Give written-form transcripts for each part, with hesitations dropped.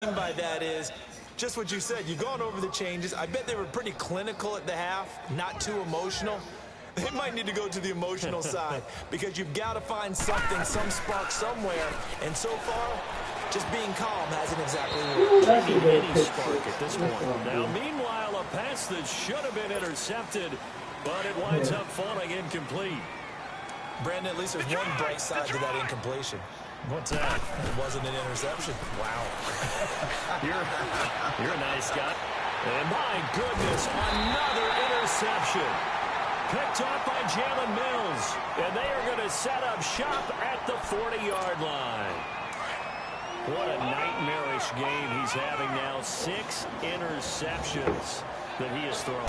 By that is just what you said. You've gone over the changes. I bet they were pretty clinical at the half, not too emotional. They might need to go to the emotional side because you've got to find something, some spark somewhere. And so far, just being calm hasn't exactly worked. Any spark at this point. Now, meanwhile, a pass that should have been intercepted, but it winds up falling incomplete. Brandon, at least there's one bright side to that incompletion. What's that? It wasn't an interception. Wow. you're a nice guy. And my goodness, another interception. Picked off by Tmil10's. And they are going to set up shop at the 40-yard line. What a nightmarish game he's having now. 6 interceptions that he has thrown.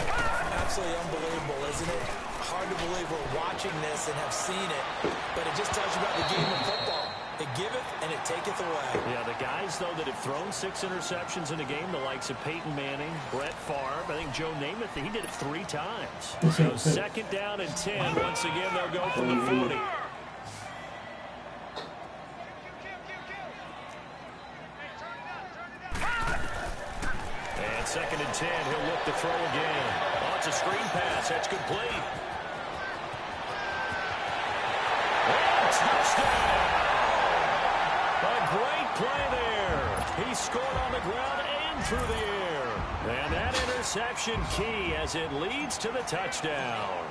Absolutely unbelievable, isn't it? Hard to believe we're watching this and have seen it, but it just tells you about the game of football. It giveth and it taketh away. Yeah, the guys, though, that have thrown 6 interceptions in a game, the likes of Peyton Manning, Brett Favre, I think Joe Namath, he did it 3 times. So second down and 10. Once again, they'll go from the 40. And second and 10, he'll look to throw again. Oh, it's a screen pass. That's complete. And touchdown! A great play there. He scored on the ground and through the air. And that interception key as it leads to the touchdown.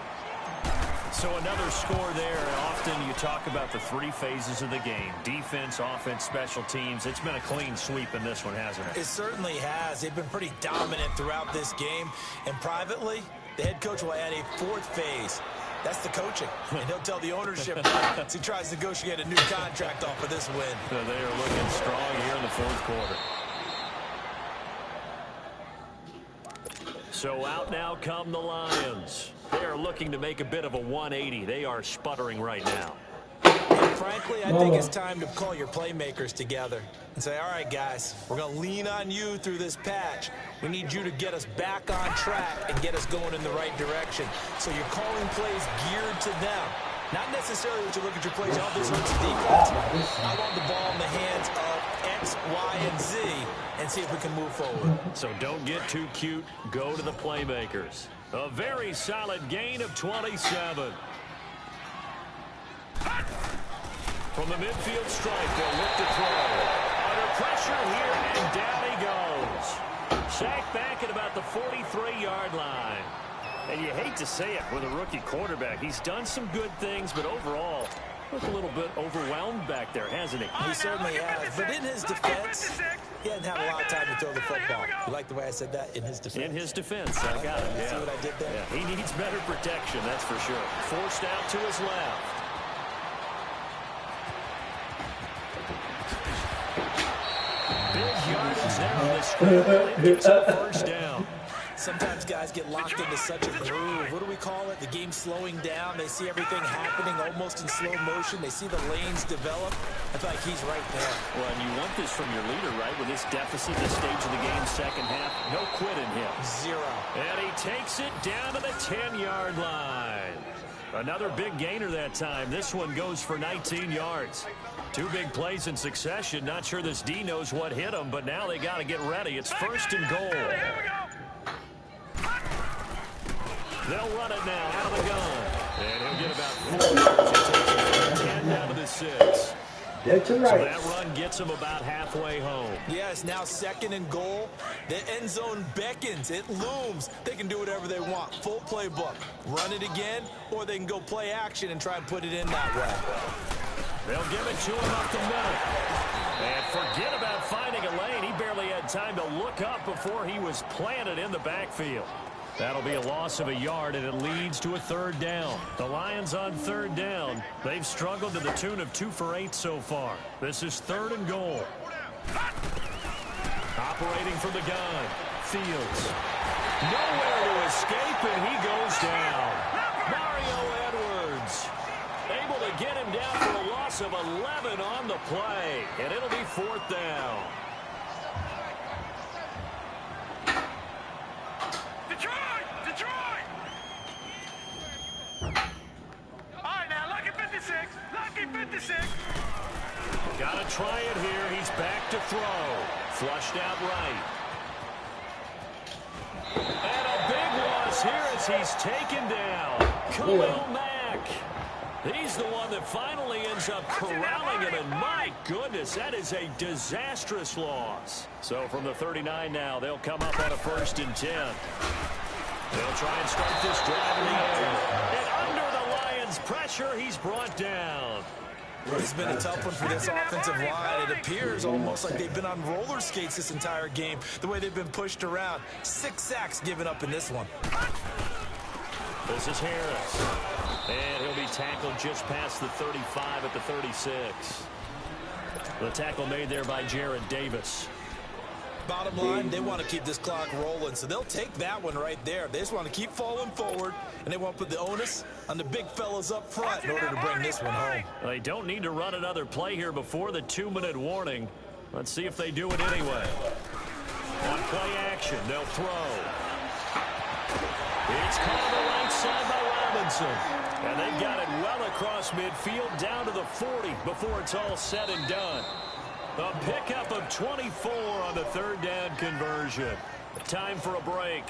So another score there. Often you talk about the 3 phases of the game. Defense, offense, special teams. It's been a clean sweep in this one, hasn't it? It certainly has. They've been pretty dominant throughout this game. And privately, the head coach will add a 4th phase. That's the coaching. And he'll tell the ownership as he tries to negotiate a new contract off of this win. So they are looking strong here in the 4th quarter. So out now come the Lions. They are looking to make a bit of a 180. They are sputtering right now. And frankly, I think it's time to call your playmakers together and say, all right, guys, we're going to lean on you through this patch. We need you to get us back on track and get us going in the right direction. So you're calling plays geared to them. Not necessarily that you look at your plays, oh, this hurts the defense. I want the ball in the hands of X, Y, and Z and see if we can move forward. So don't get too cute. Go to the playmakers. A very solid gain of 27. From the midfield stripe, they'll look to throw. Under pressure here, and down he goes. Sacked back at about the 43-yard line. And you hate to say it with a rookie quarterback. He's done some good things, but overall, looked a little bit overwhelmed back there, hasn't he? He certainly has. But in his defense, he hasn't had a lot of time to throw the football. You like the way I said that? In his defense. In his defense. I got it. See what I did there? Yeah, he needs better protection, that's for sure. Forced out to his left. Big yardage there on the scramble. It gets a first down. Sometimes guys get locked into such a groove. What do we call it? The game slowing down. They see everything happening almost in slow motion. They see the lanes develop. I feel like he's right there. Well, and you want this from your leader, right? With this deficit, this stage of the game, second half, no quit in him. 0. And he takes it down to the 10-yard line. Another big gainer that time. This one goes for 19 yards. 2 big plays in succession. Not sure this D knows what hit him, but now they got to get ready. It's first and goal. They'll run it now out of the gun. And he'll get about 4 yards. He takes it from 10 down to the 6. That's right. So that run gets him about halfway home. Yes, now second and goal. The end zone beckons. It looms. They can do whatever they want. Full playbook. Run it again, or they can go play action and try and put it in that way. They'll give it to him up the middle. And forget about finding a lane. He barely had time to look up before he was planted in the backfield. That'll be a loss of a yard, and it leads to a 3rd down. The Lions on 3rd down. They've struggled to the tune of 2 for 8 so far. This is 3rd and goal. Operating from the gun. Fields. Nowhere to escape, and he goes down. Mario Edwards able to get him down for a loss of 11 on the play, and it'll be 4th down. Got to try it here. He's back to throw. Flushed out right. And a big loss here as he's taken down. Khalil Mack. He's the one that finally ends up corralling him, and my goodness, that is a disastrous loss. So from the 39 now, they'll come up on a 1st and 10. They'll try and start this drive in the air. And under the Lions' pressure, he's brought down. It's been a tough one for this offensive line. It appears almost like they've been on roller skates this entire game, the way they've been pushed around. 6 sacks given up in this one. This is Harris. And he'll be tackled just past the 35 at the 36. The tackle made there by Jared Davis. Bottom line, they want to keep this clock rolling, so they'll take that one right there. They just want to keep falling forward, and they want to put the onus on the big fellas up front in order to bring this one home. They don't need to run another play here before the 2-minute warning. Let's see if they do it anyway. On play action, they'll throw. It's caught on the right side by Robinson. And they've got it well across midfield down to the 40 before it's all said and done. A pickup of 24 on the 3rd down conversion. Time for a break.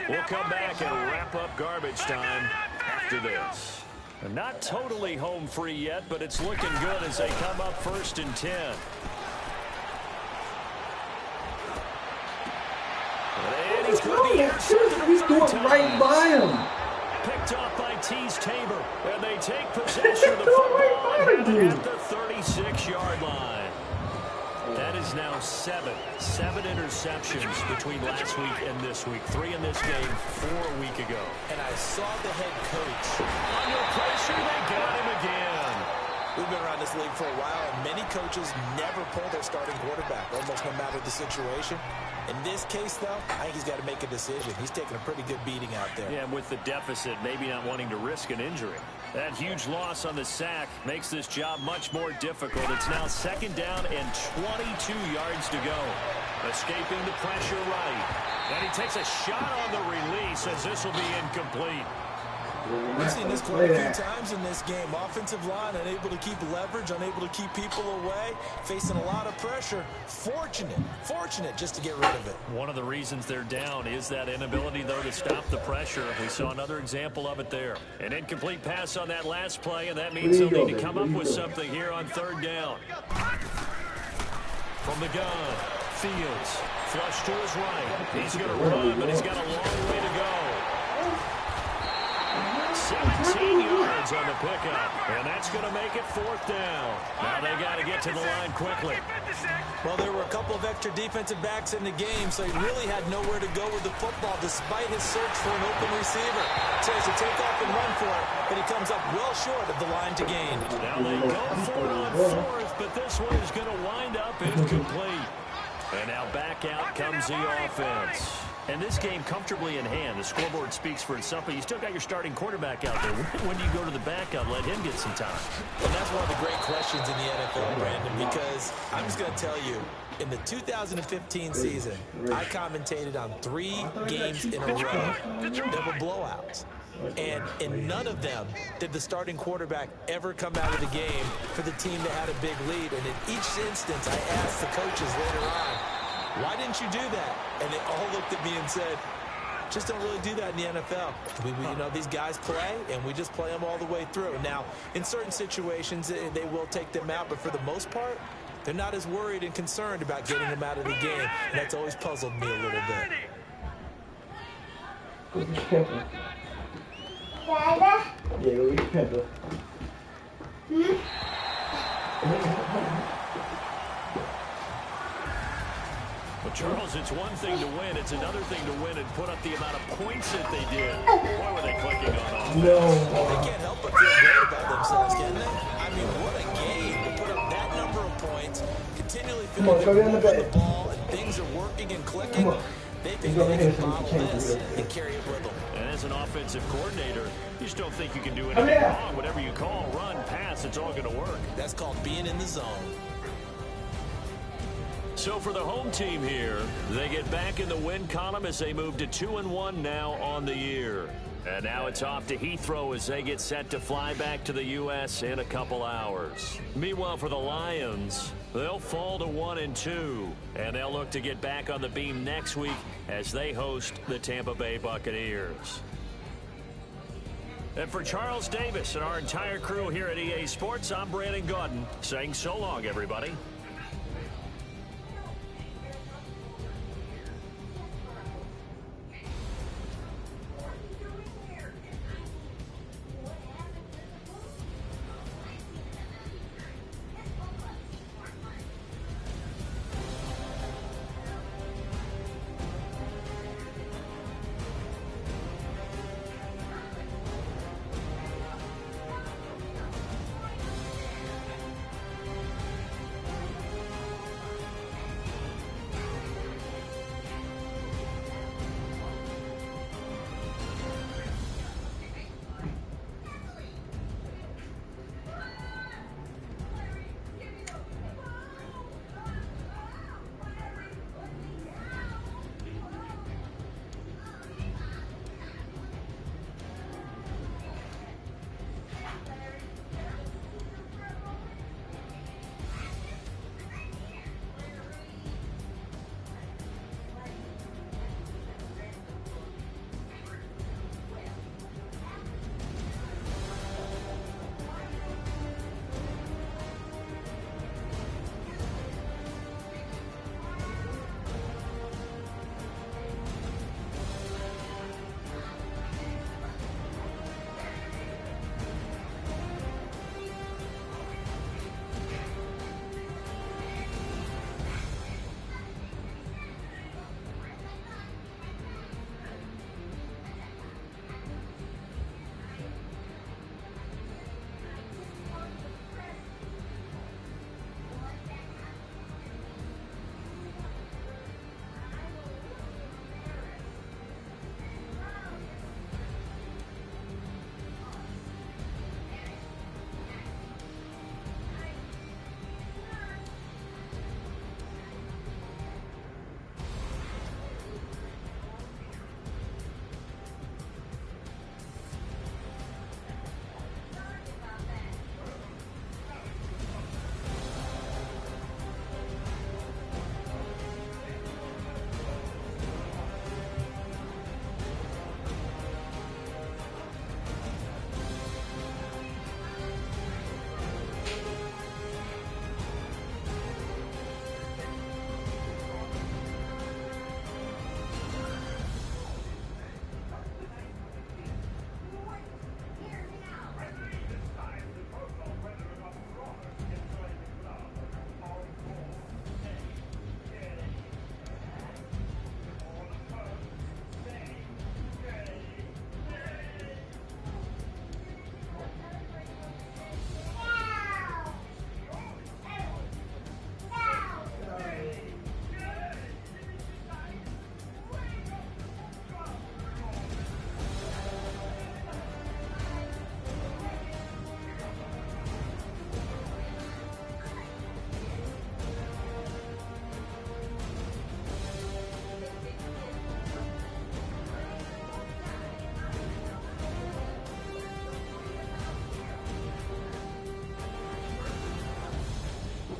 We'll come back and wrap up garbage time after this. And not totally home free yet, but it's looking good as they come up 1st and 10. And he's going to be intercepted. He's going right by him. Picked off by Tease Tabor. And they take possession of the football and have it at the 36-yard line. That is now 7 interceptions between last week and this week. 3 in this game, 4 a week ago. And I saw the head coach. Under pressure, they got him again. We've been around this league for a while, and many coaches never pull their starting quarterback, almost no matter the situation. In this case, though, I think he's got to make a decision. He's taking a pretty good beating out there. Yeah, with the deficit, maybe not wanting to risk an injury. That huge loss on the sack makes this job much more difficult. It's now 2nd down and 22 yards to go. Escaping the pressure right. And he takes a shot on the release as this will be incomplete. We've seen this quite a few times in this game. Offensive line unable to keep leverage, unable to keep people away, facing a lot of pressure. Fortunate just to get rid of it. One of the reasons they're down is that inability, though, to stop the pressure. We saw another example of it there. An incomplete pass on that last play, and that means they'll need to come up with something here on 3rd down. From the gun, Fields, flush to his right. He's going to run, but he's got a long way to go. 17 yards on the pickup, and that's going to make it 4th down. Now they got to get to the line quickly. Well, there were a couple of extra defensive backs in the game, so he really had nowhere to go with the football despite his search for an open receiver. Tries to take off and run for it, but he comes up well short of the line to gain. Now they go for it on 4th, but this one is going to wind up incomplete. And now back out comes the offense. And this game comfortably in hand. The scoreboard speaks for itself, but you still got your starting quarterback out there. When do you go to the backup, let him get some time? And that's one of the great questions in the NFL, Brandon, because I'm just going to tell you, in the 2015 season, I commentated on 3 games in a row that were blowouts. And in none of them did the starting quarterback ever come out of the game for the team that had a big lead. And in each instance, I asked the coaches later on, why didn't you do that? And they all looked at me and said, just don't really do that in the NFL. You know, these guys play, and we just play them all the way through. Now, in certain situations, they will take them out, but for the most part, they're not as worried and concerned about getting them out of the game. And that's always puzzled me a little bit. Yeah, go get Pepper. Well, Charles, it's one thing to win. It's another thing to win and put up the amount of points that they did. Boy, were they clicking on offense. No. They can't help but feel great about themselves, can they? I mean, what a game to put up that number of points, continually feeling the ball, and things are working and clicking. They think they can bottle this and carry it with them. And as an offensive coordinator, you just don't think you can do anything wrong. Whatever you call, run, pass, it's all going to work. That's called being in the zone. So for the home team here, they get back in the win column as they move to 2-1 now on the year. And now it's off to Heathrow as they get set to fly back to the U.S. in a couple hours. Meanwhile, for the Lions, they'll fall to 1-2, and they'll look to get back on the beam next week as they host the Tampa Bay Buccaneers. And for Charles Davis and our entire crew here at EA Sports, I'm Brandon Gaudin saying so long, everybody.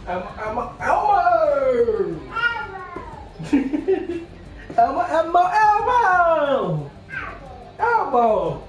Elmo! Elmo! Elmo!